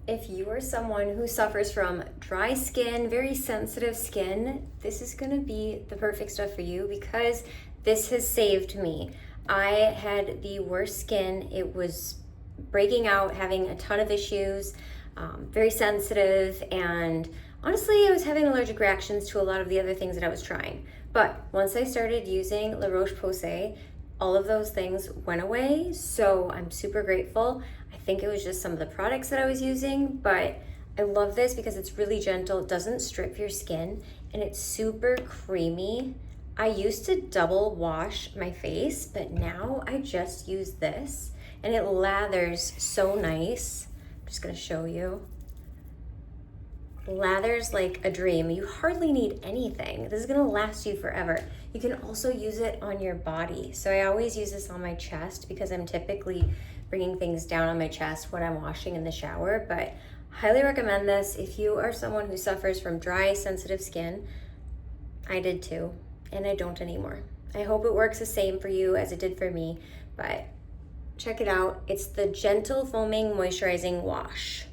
If you are someone who suffers from dry skin, very sensitive skin, this is gonna be the perfect stuff for you because this has saved me. I had the worst skin. It was breaking out, having a ton of issues, very sensitive, and honestly, I was having allergic reactions to a lot of the other things that I was trying. But once I started using La Roche Posay, all of those things went away, so I'm super grateful. I think it was just some of the products that I was using, but I love this because it's really gentle, it doesn't strip your skin, and it's super creamy. I used to double wash my face, but now I just use this, and it lathers so nice. I'm just gonna show you. Lathers like a dream. You hardly need anything. This is gonna last you forever. You can also use it on your body. So I always use this on my chest because I'm typically bringing things down on my chest when I'm washing in the shower, but highly recommend this if you are someone who suffers from dry, sensitive skin. I did too, and I don't anymore. I hope it works the same for you as it did for me, but check it out. It's the Gentle Foaming Moisturizing Wash.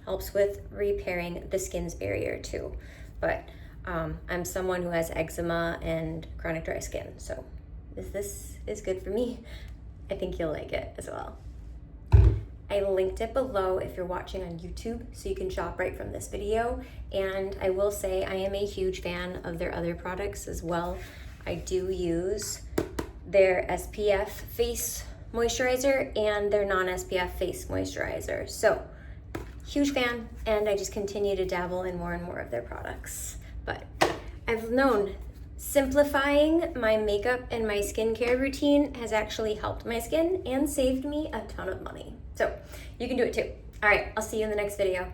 Helps with repairing the skin's barrier too. But I'm someone who has eczema and chronic dry skin, so this is good for me. I think you'll like it as well. I linked it below if you're watching on YouTube, so you can shop right from this video. And I will say I am a huge fan of their other products as well. I do use their SPF face moisturizer and their non-SPF face moisturizer. So huge fan, and I just continue to dabble in more and more of their products. But I've known simplifying my makeup and my skincare routine has actually helped my skin and saved me a ton of money. So you can do it too. All right, I'll see you in the next video.